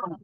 Halo,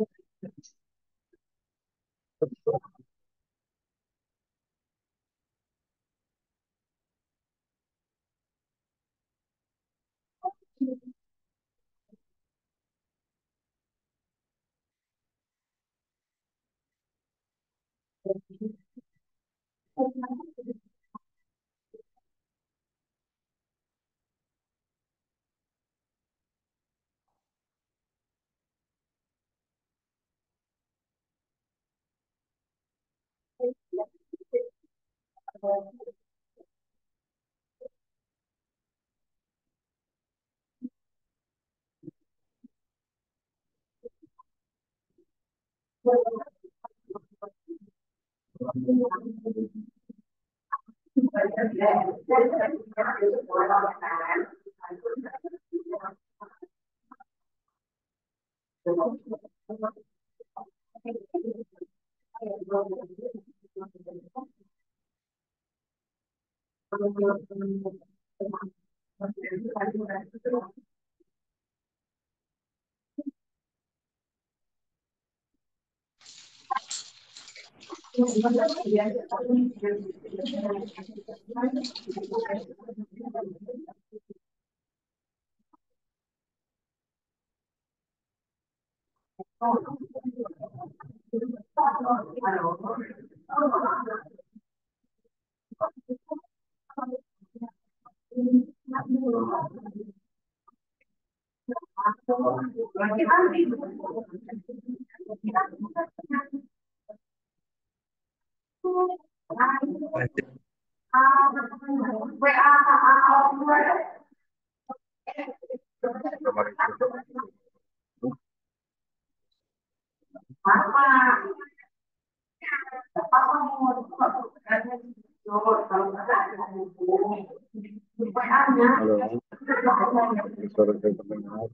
suara saya terdengar.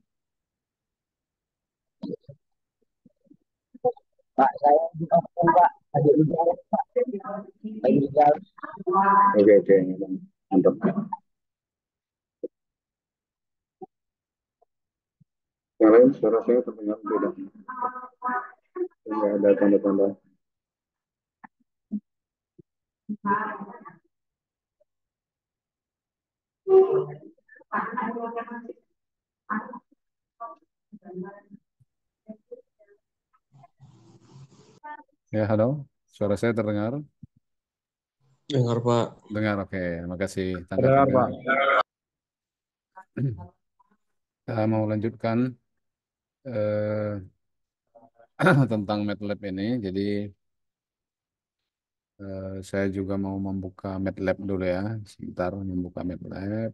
Pak, saya di kampung, Pak. Ada di jalan, Pak. Lagi di jalan. Oke, oke, mantap. Yang lain suara saya terdengar beda. Tidak ada tanda-tanda. Ya, halo. Suara saya terdengar? Dengar, Pak. Dengar, oke. Terima kasih. Dengar, Tanggapannya. Pak. Kita mau lanjutkan eh, tentang MATLAB ini. Jadi saya juga mau membuka MATLAB dulu ya. Sebentar membuka MATLAB.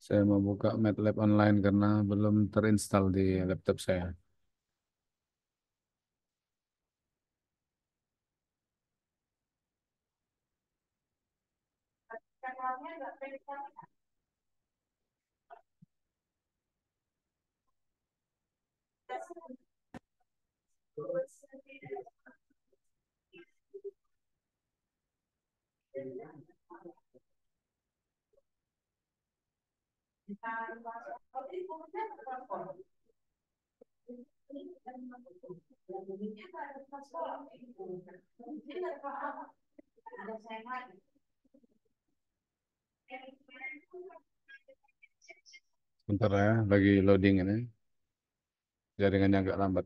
Saya mau buka MATLAB online karena belum terinstall di laptop saya. Sebentar ya, lagi loading ini. Jaringannya agak lambat.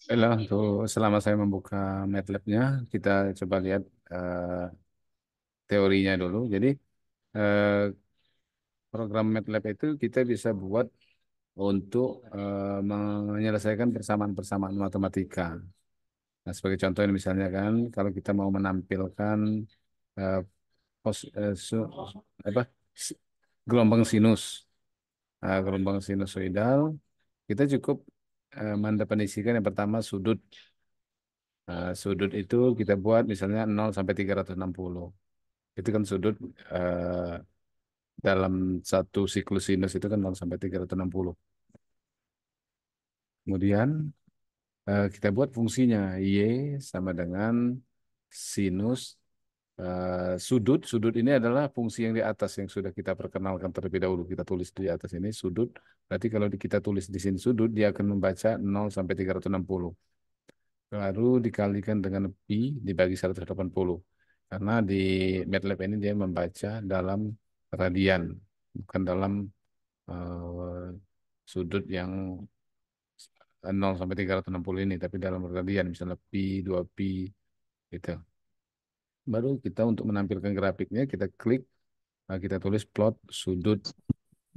Baiklah, untuk selama saya membuka MATLAB-nya, kita coba lihat teorinya dulu. Jadi, eh, program MATLAB itu kita bisa buat untuk menyelesaikan persamaan-persamaan matematika. Nah, sebagai contoh ini misalnya kan, kalau kita mau menampilkan eh, apa, si- gelombang sinus, gelombang sinusoidal, kita cukup mendefinisikan yang pertama sudut. Sudut itu kita buat misalnya 0 sampai 360. Itu kan sudut dalam satu siklus sinus itu kan 0 sampai 360. Kemudian kita buat fungsinya Y sama dengan sinus sudut. Sudut ini adalah fungsi yang di atas yang sudah kita perkenalkan terlebih dahulu. Kita tulis di atas ini sudut. Berarti kalau kita tulis di sini sudut, dia akan membaca 0 sampai 360. Lalu dikalikan dengan pi dibagi 180. Karena di MATLAB ini dia membaca dalam radian, bukan dalam eh, sudut yang 0 sampai 360 ini, tapi dalam radian, misalnya pi, 2 pi, gitu. Baru kita untuk menampilkan grafiknya, kita klik, kita tulis plot sudut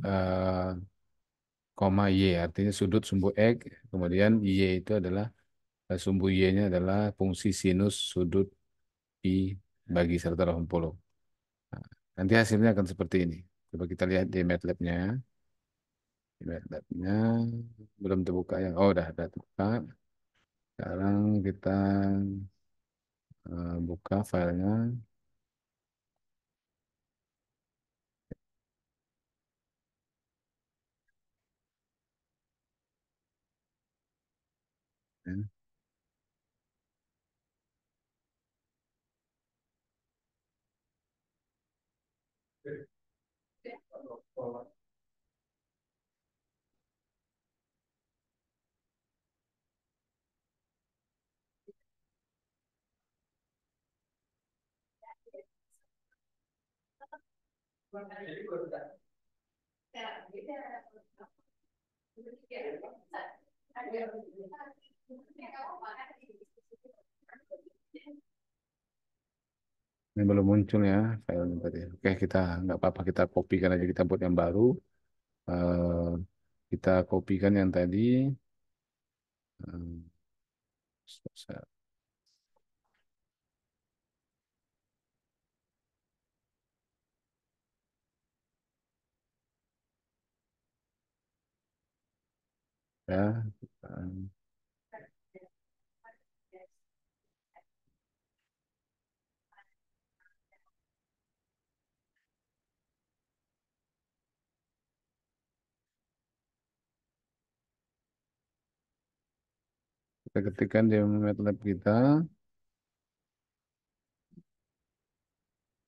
eh, koma Y, artinya sudut sumbu X, kemudian Y itu adalah sumbu Y-nya adalah fungsi sinus sudut pi bagi 180. Nah, nanti hasilnya akan seperti ini. Coba kita lihat di MATLAB-nya. Di MATLAB-nya belum terbuka ya. Oh, udah terbuka. Sekarang kita buka filenya. Ya. Ini belum muncul ya filenya tadi. Oke, kita nggak apa-apa, kita kopikan aja, kita buat yang baru. Eh, kita kopikan yang tadi. Eh, ya, kita ketikkan di MATLAB kita.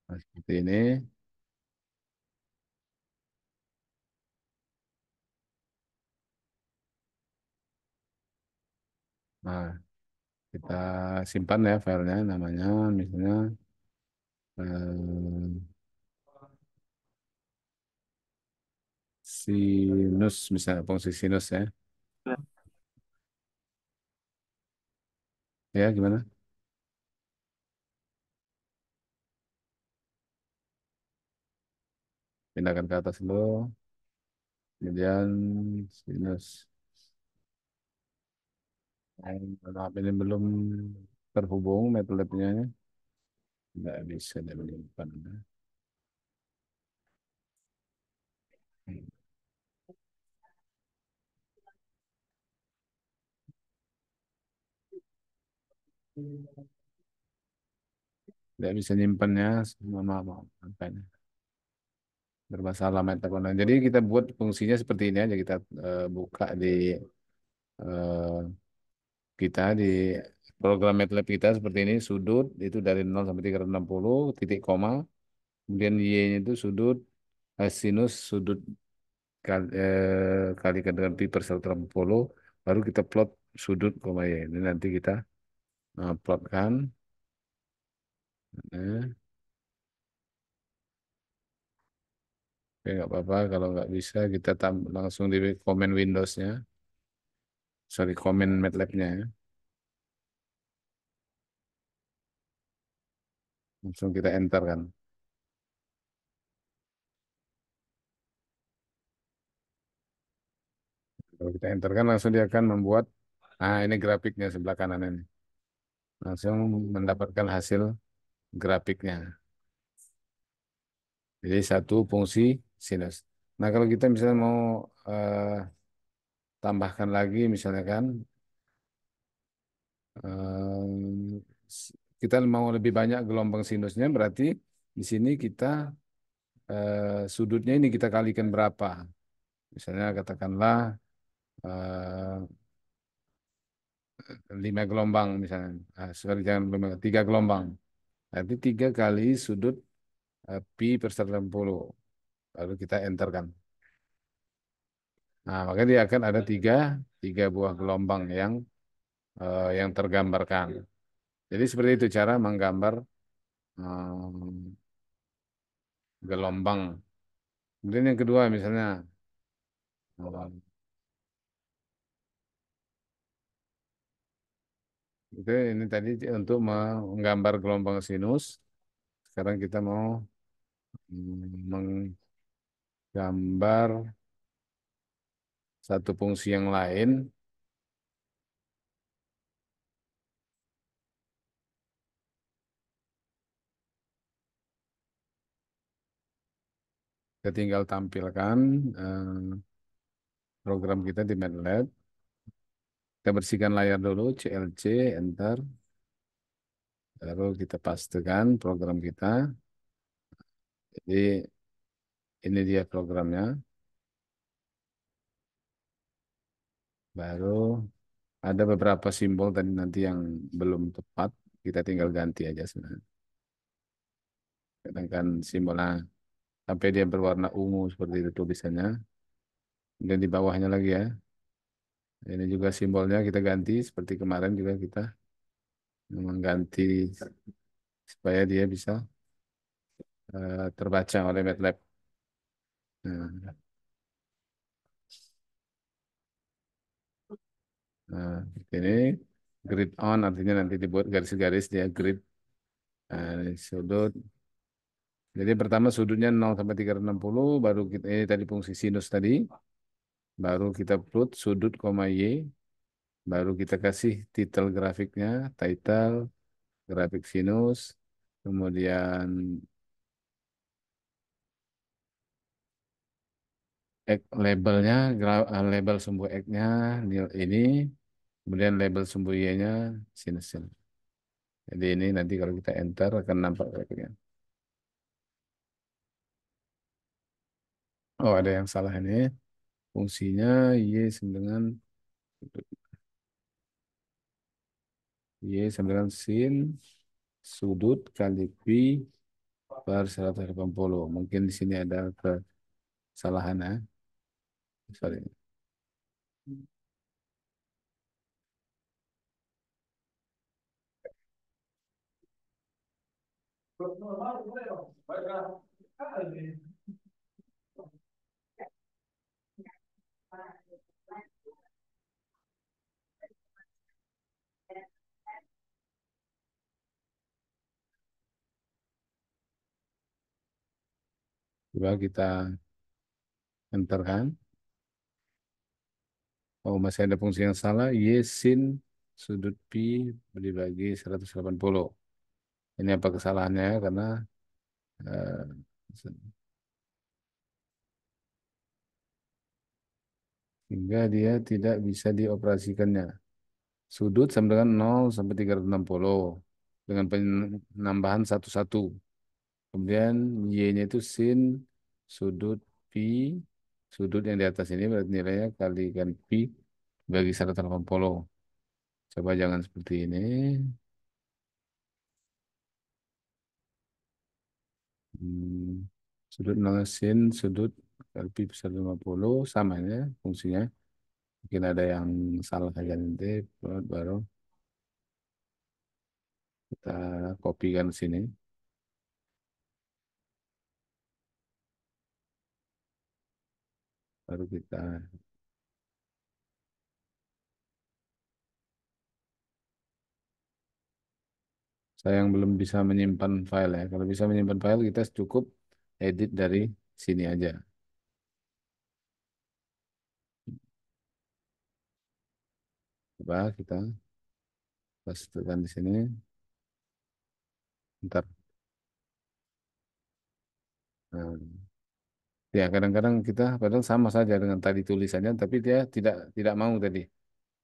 Nah, seperti ini. Nah, kita simpan ya filenya, namanya misalnya eh, sinus, misalnya fungsi sinus ya. Ya, gimana? Pindahkan ke atas dulu, kemudian sinus. Maaf, ini belum terhubung MATLAB-nya. Nggak bisa dia menyimpan. Nggak bisa nyimpannya. Maaf, maaf. Apa ini? Bermasalah MATLAB online. Jadi kita buat fungsinya seperti ini aja. Kita buka di eh, kita di program MATLAB kita seperti ini. Sudut itu dari 0 sampai 360 titik koma. Kemudian Y-nya itu sudut sinus sudut kalikan dengan pi per 180. Baru kita plot sudut koma Y. Ini nanti kita plotkan. Nah, oke, nggak apa-apa. Kalau nggak bisa kita langsung di komen Windows-nya. Sorry, komen MATLAB-nya ya. Langsung kita enter kan. Kalau kita enter kan langsung dia akan membuat, nah ini grafiknya sebelah kanan ini. Langsung mendapatkan hasil grafiknya. Jadi satu fungsi sinus. Nah kalau kita misalnya mau tambahkan lagi misalnya kan, eh, kita mau lebih banyak gelombang sinusnya, berarti di sini kita sudutnya ini kita kalikan berapa. Misalnya katakanlah eh, 5 gelombang misalnya. Ah, sorry, jangan tiga gelombang. Nanti 3 kali sudut pi per 160. Lalu kita enter kan. Nah, maka dia akan ada tiga buah gelombang yang tergambarkan. Jadi seperti itu cara menggambar gelombang. Kemudian yang kedua misalnya eh, itu ini tadi untuk menggambar gelombang sinus. Sekarang kita mau menggambar satu fungsi yang lain. Kita tinggal tampilkan eh, program kita di MATLAB. Kita bersihkan layar dulu, CLC, enter. Lalu kita pastekan program kita. Jadi ini dia programnya. Baru ada beberapa simbol tadi nanti yang belum tepat. Kita tinggal ganti aja sebenarnya. Sedangkan simbolnya sampai dia berwarna ungu seperti itu tulisannya. Dan di bawahnya lagi ya. Ini juga simbolnya kita ganti seperti kemarin juga kita mengganti supaya dia bisa terbaca oleh MATLAB. Nah, nah, ini grid on artinya nanti dibuat garis-garis dia grid. Nah, ini sudut. Jadi pertama sudutnya 0 sampai 360 baru kita ini tadi fungsi sinus tadi, baru kita plot sudut koma y, baru kita kasih titel grafiknya, title grafik sinus, kemudian labelnya label sumbu X-nya ini, kemudian label sumbu Y-nya sinus. Jadi ini nanti kalau kita enter akan nampak grafiknya. Oh, ada yang salah ini. Fungsinya Y sama dengan Y sama dengan sin sudut kali pi per 180. Mungkin di sini ada kesalahan ya. Sorry. Coba kita enter kan. Oh, masih ada fungsi yang salah. Y sin sudut pi dibagi 180. Ini apa kesalahannya? Karena eh, sehingga dia tidak bisa dioperasikannya. Sudut sama dengan 0 sampai 360 dengan penambahan 1 1. Kemudian Y-nya itu sin sudut pi, sudut yang di atas ini berarti nilainya kalikan pi bagi 180. Coba jangan seperti ini. Hmm, sudut 0 sin sudut kali pi per 150 sama ya fungsinya. Mungkin ada yang salah aja nanti baru kita kopikan ke sini. Baru kita saya yang belum bisa menyimpan file ya. Kalau bisa menyimpan file kita cukup edit dari sini aja. Coba kita pastikan di sini. Ntar. Nah, ya kadang-kadang kita padahal sama saja dengan tadi tulisannya, tapi dia tidak mau tadi,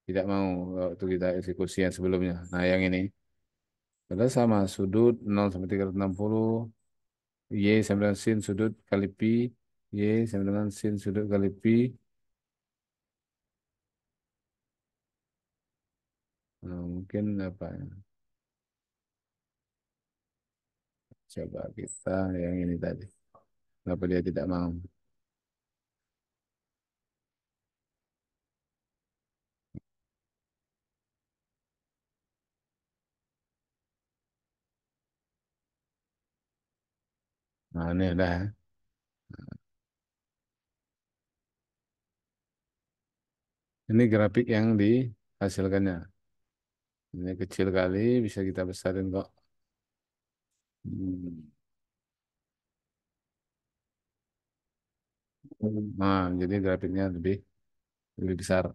tidak mau waktu kita eksekusi yang sebelumnya. Nah yang ini, padahal sama sudut 0 sampai 360, y sama dengan sin sudut kali pi, y sama dengan sin sudut kali pi. Nah, mungkin apa ya? Coba kita yang ini tadi. Kenapa dia tidak mau? Nah ini udah. Ini grafik yang dihasilkannya. Ini kecil kali, bisa kita besarin kok. Hmm. Nah, jadi grafiknya lebih lebih besar.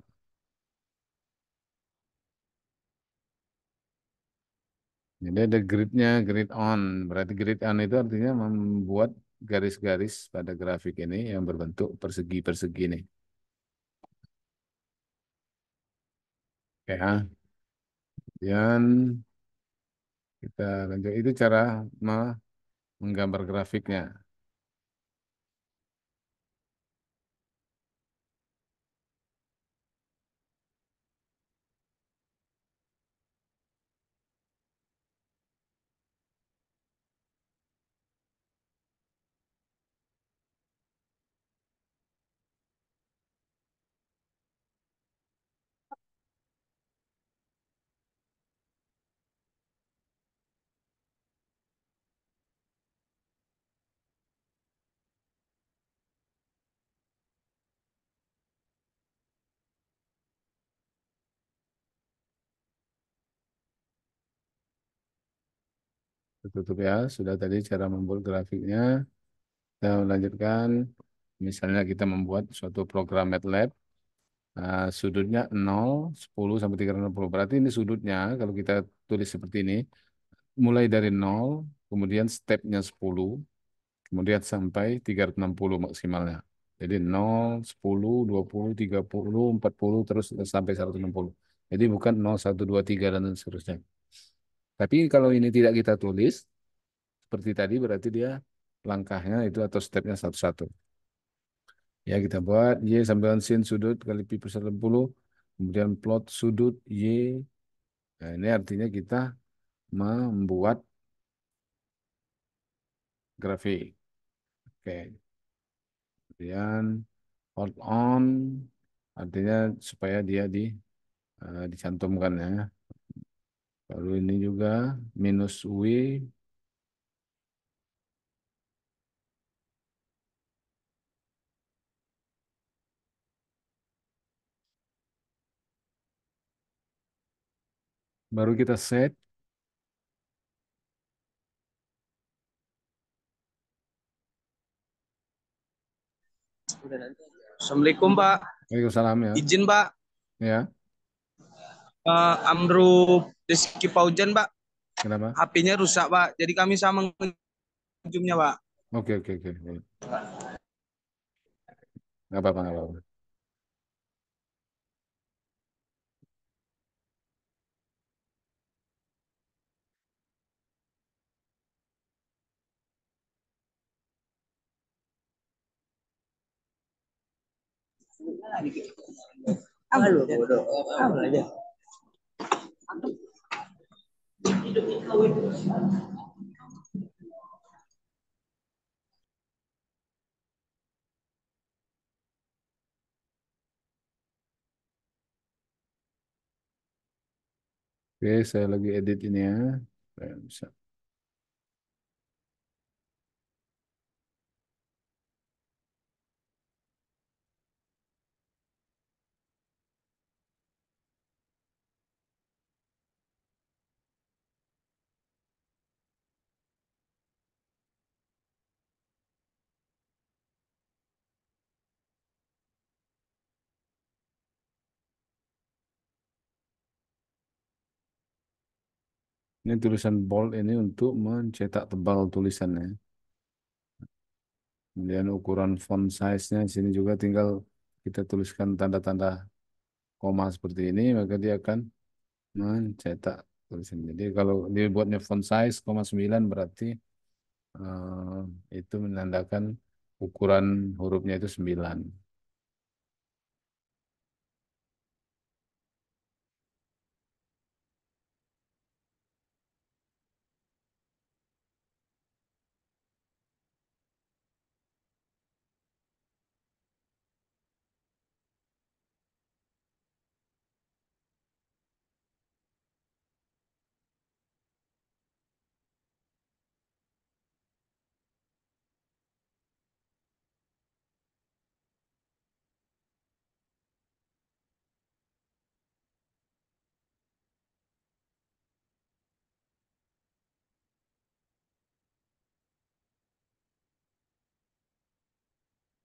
Jadi ada gridnya, grid on. Berarti grid on itu artinya membuat garis-garis pada grafik ini yang berbentuk persegi-persegi nih. Ya, kemudian kita lanjut. Itu cara menggambar grafiknya. Tutup ya, sudah tadi cara membuat grafiknya. Kita lanjutkan. Misalnya kita membuat suatu program MATLAB. Sudutnya 0, 10 sampai 360. Berarti ini sudutnya kalau kita tulis seperti ini, mulai dari 0, kemudian stepnya 10, kemudian sampai 360 maksimalnya. Jadi 0, 10, 20, 30, 40, terus sampai 160. Jadi bukan 0, 1, 2, 3, dan seterusnya. Tapi kalau ini tidak kita tulis, seperti tadi berarti dia langkahnya itu atau stepnya satu-satu. Ya kita buat Y sama dengan sin sudut kali pi per 60, kemudian plot sudut Y. Nah, ini artinya kita membuat grafik. Oke. Kemudian hold on artinya supaya dia dicantumkan ya. Lalu ini juga minus W Baru kita set. Assalamualaikum Pak. Waalaikumsalam ya. Izin Pak, Ya, Amru Rizky Paujan Pak. kenapa? HP-nya rusak Pak. Jadi kami sama mengunjungnya Pak. Oke, oke, oke. Nggak apa-apa, nggak apa-apa. Oke, saya lagi edit ini ya. Saya bisa. Ini tulisan bold ini untuk mencetak tebal tulisannya. Kemudian ukuran font size-nya di sini juga tinggal kita tuliskan tanda-tanda koma seperti ini, maka dia akan mencetak tulisan. Jadi kalau dibuatnya font size 9 berarti itu menandakan ukuran hurufnya itu 9.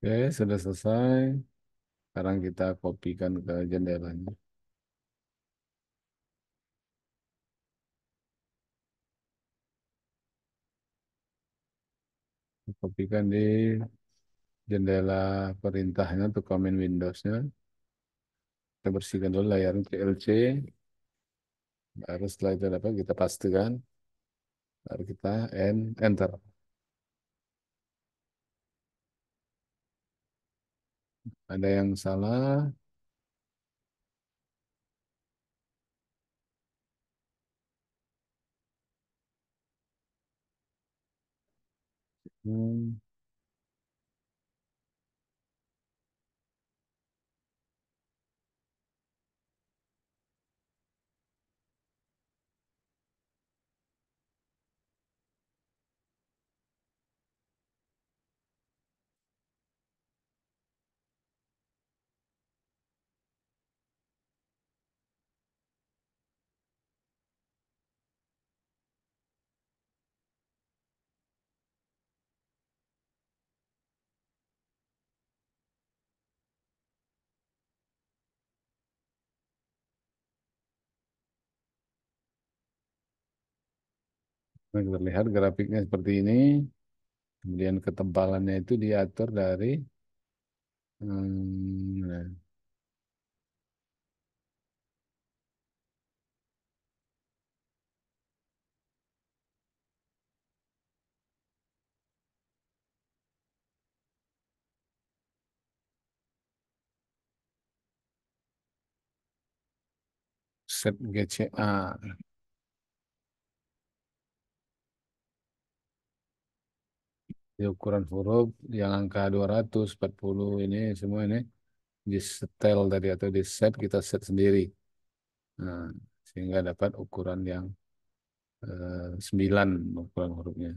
Oke, sudah selesai. Sekarang kita kopikan ke jendelanya. Kopikan di jendela perintahnya untuk komen Windows-nya. Kita bersihkan dulu layarnya CLC. Baru setelah itu dapat kita pastikan. Baru kita enter. Ada yang salah. Hmm, nah, terlihat grafiknya seperti ini. Kemudian ketebalannya itu diatur dari nah, set GCA. Di ukuran huruf yang angka 240 ini semua ini di setel tadi atau di set kita set sendiri. Nah, sehingga dapat ukuran yang 9 ukuran hurufnya.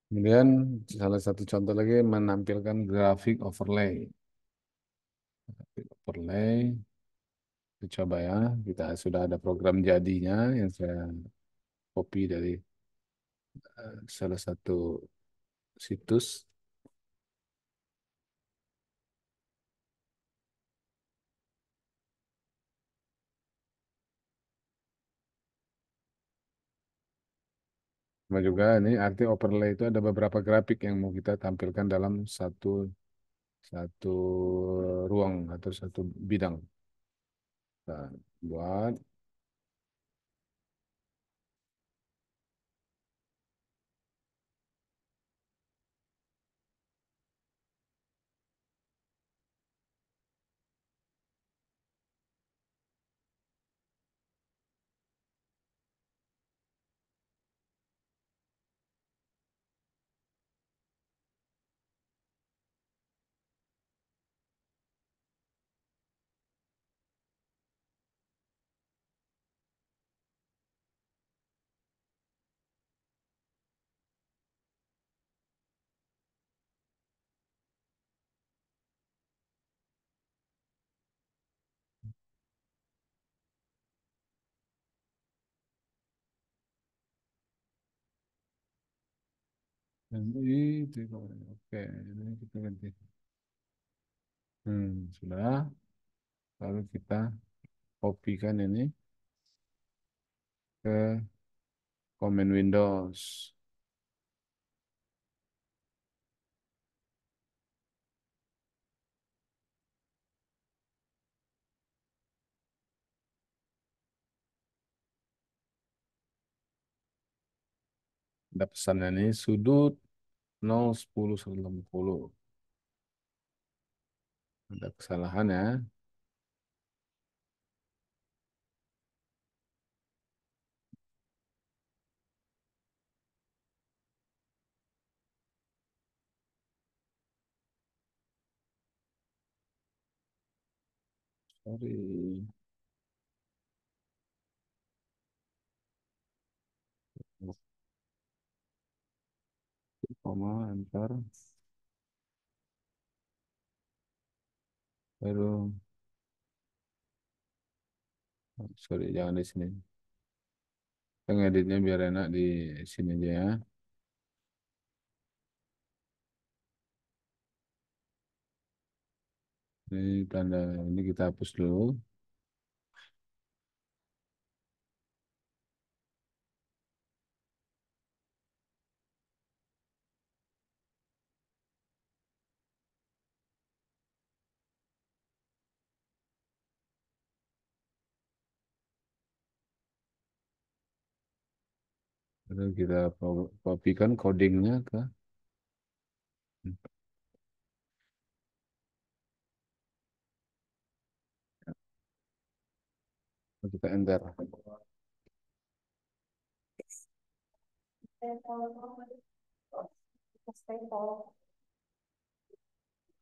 Kemudian salah satu contoh lagi menampilkan grafik overlay. Grafik overlay, kita coba ya. Kita sudah ada program jadinya yang saya copy dari salah satu situs. Sama juga ini arti overlay itu ada beberapa grafik yang mau kita tampilkan dalam satu satu ruang atau satu bidang. Nah, buat itu, oke, ini kita ganti. Sudah. Lalu kita kopikan ini ke komen Windows. Ada pesannya ini sudut 0, 10, 180. Ada kesalahan ya. Sorry. Koma, enter. Baru, sorry, jangan di sini. Kita ngeditnya biar enak di sini aja ya. Ini tanda ini kita hapus dulu. Lalu kita kopikan codingnya ke kita enter.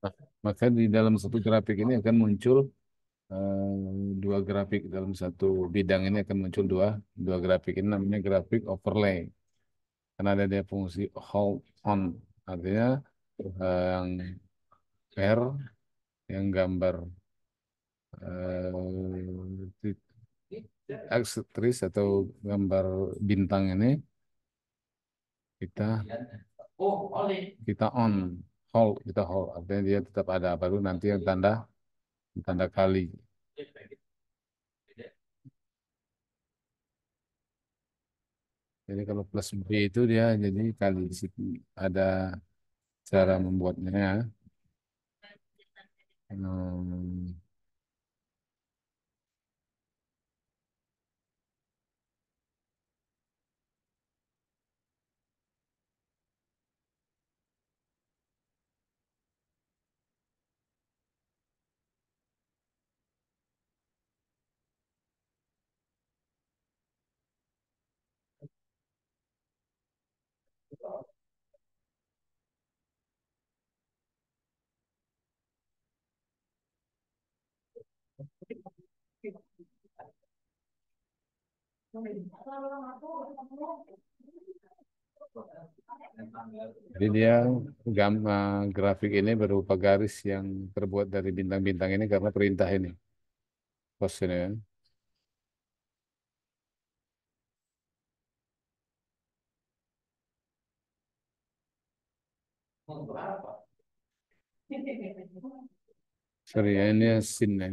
Nah, maka di dalam satu grafik ini akan muncul dua grafik dalam satu bidang ini akan muncul dua dua grafik ini namanya grafik overlay karena ada dia fungsi hold on artinya yang pair yang gambar aktris atau gambar bintang ini kita kita on kita hold artinya dia tetap ada baru nanti yang tanda tanda kali. Jadi kalau plus B itu dia jadi kali di situ ada cara membuatnya ya. Hmm, Jadi dia grafik ini berupa garis yang terbuat dari bintang-bintang ini karena perintah ini. Pos ini ya. Sorry ya, ini sin ya.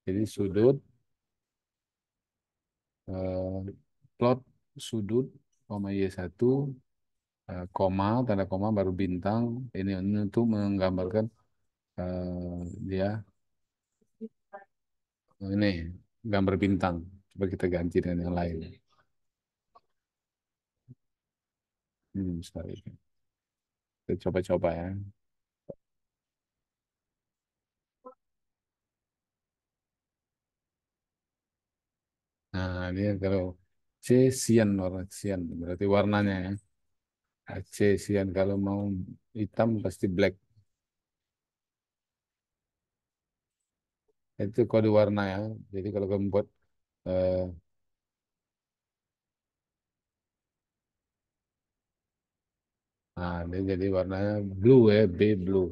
Jadi sudut, eh, plot sudut, koma Y1, koma, tanda koma baru bintang. Ini untuk menggambarkan dia ini gambar bintang. Coba kita ganti dengan yang lain. Sorry. Kita coba-coba ya. Nah, dia kalau C cyan warna cyan berarti warnanya ya. C cyan kalau mau hitam pasti black. Itu kode warna ya. Jadi kalau kamu buat eh, nah dia jadi warnanya blue ya, B blue.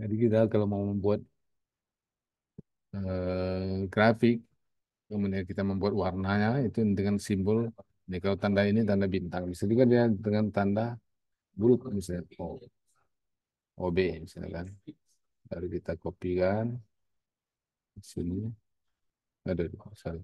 Jadi kita kalau mau membuat grafik, kemudian kita membuat warnanya itu dengan simbol. Ini kalau tanda ini tanda bintang. Bisa juga dia dengan tanda bulat misalnya OB misalnya kan. Lalu kita kopikan di sini. Ada sorry.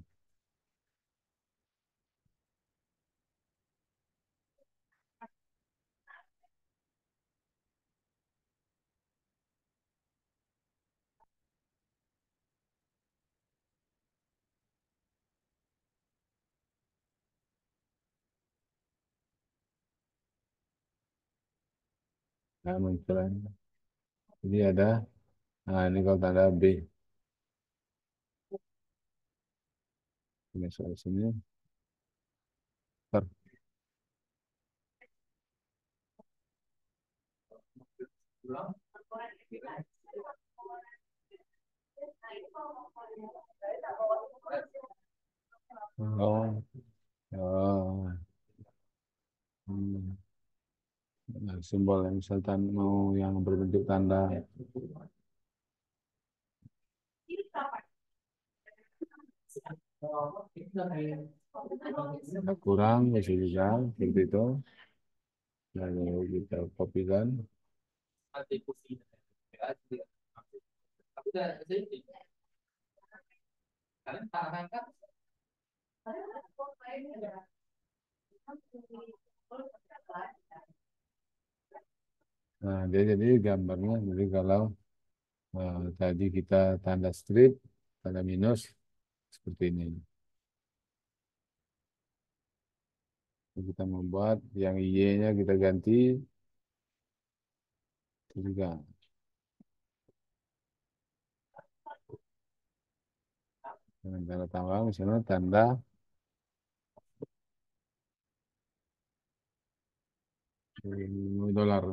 Nah, munculan. Jadi ada, nah ini kalau tanda B. Ini soal sini. Oh, oh. Hmm. Nah, simbol yang misalkan mau yang berbentuk tanda. Nah, kurang bisa juga seperti itu. Lalu kita kopikan. Nah, dia jadi gambarnya. Jadi kalau tadi kita tanda strip, tanda minus, seperti ini. Kita membuat yang Y-nya kita ganti, itu juga. Dengan tanda tambah, misalnya tanda dolar.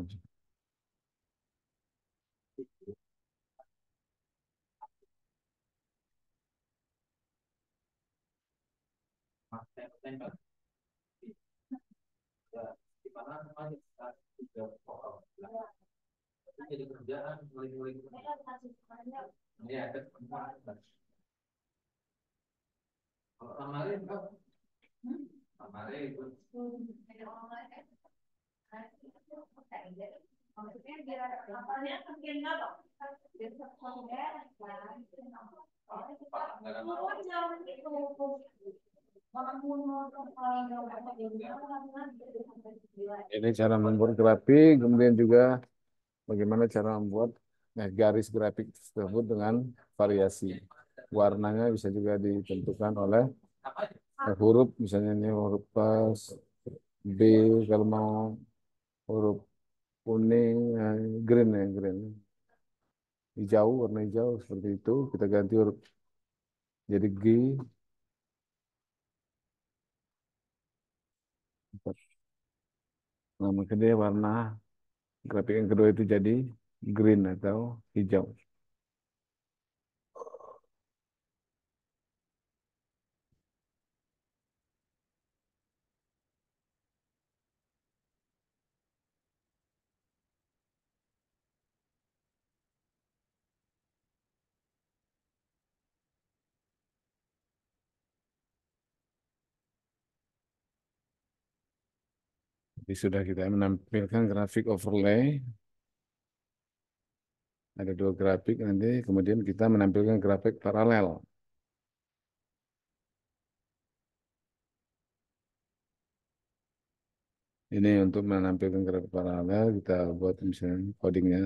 Ini cara membuat grafik, kemudian juga bagaimana cara membuat garis grafik tersebut dengan variasi. Warnanya bisa juga ditentukan oleh huruf, misalnya ini huruf plus B, kalau mau huruf kuning, green ya, green. Hijau, warna hijau seperti itu, kita ganti huruf jadi G. Nah, mungkin dia warna grafik yang kedua itu jadi green atau hijau. Jadi sudah kita menampilkan grafik overlay. Ada dua grafik nanti, kemudian kita menampilkan grafik paralel. Ini untuk menampilkan grafik paralel, kita buat misalnya codingnya.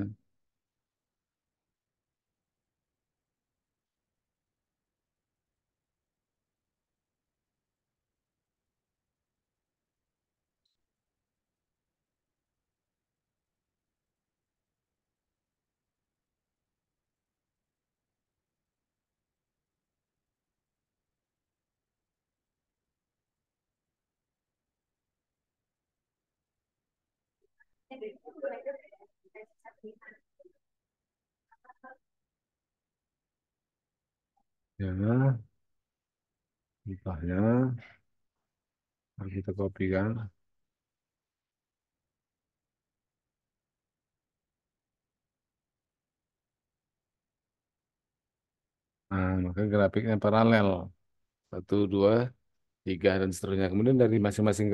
Ya, bawahnya harus kita kopikan. Nah, maka grafiknya paralel. Satu, dua, tiga, dan seterusnya. Kemudian dari masing-masing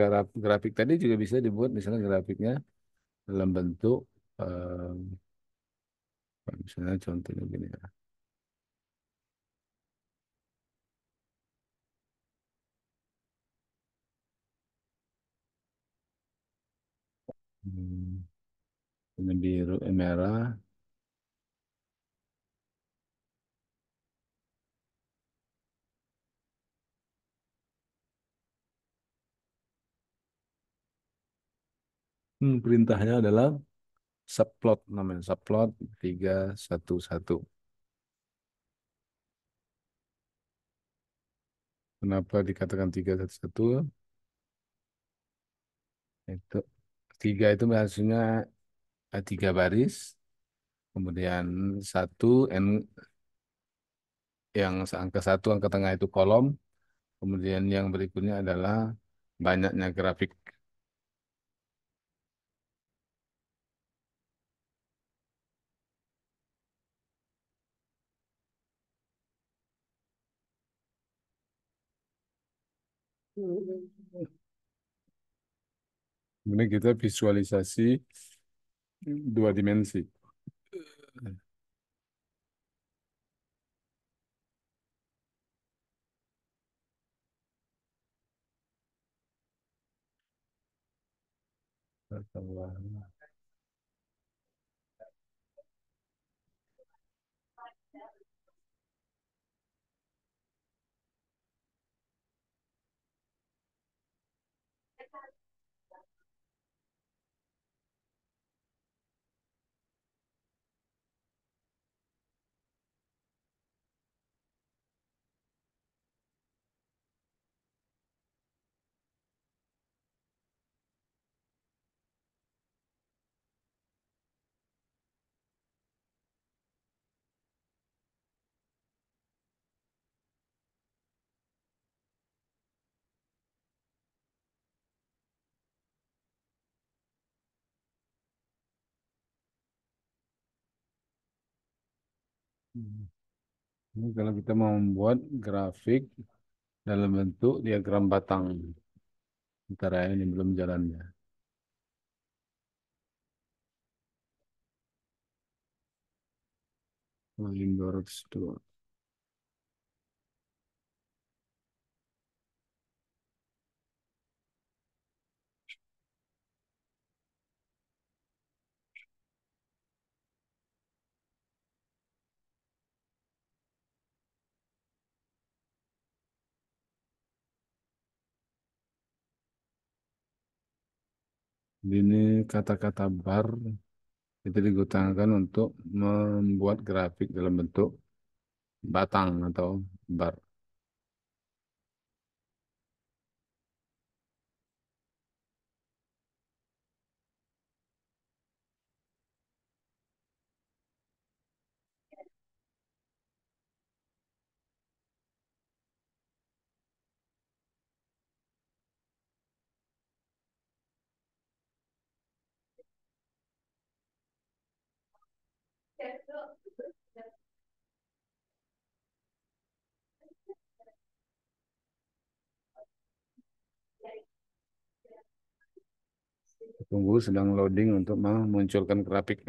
grafik tadi juga bisa dibuat misalnya grafiknya dalam bentuk, misalnya contohnya gini ya. Hmm, Ini biru, merah. Perintahnya adalah subplot, namanya subplot 311. Kenapa dikatakan 311? Itu tiga itu maksudnya tiga baris, kemudian satu n yang angka satu angka tengah itu kolom, kemudian yang berikutnya adalah banyaknya grafik. Kemudian kita visualisasi dua dimensi. Ini kalau kita mau membuat grafik dalam bentuk diagram batang, sementara ini belum jalannya. Paling 202. Ini kata-kata bar itu digunakan untuk membuat grafik dalam bentuk batang atau bar. Tunggu sedang loading untuk memunculkan grafiknya.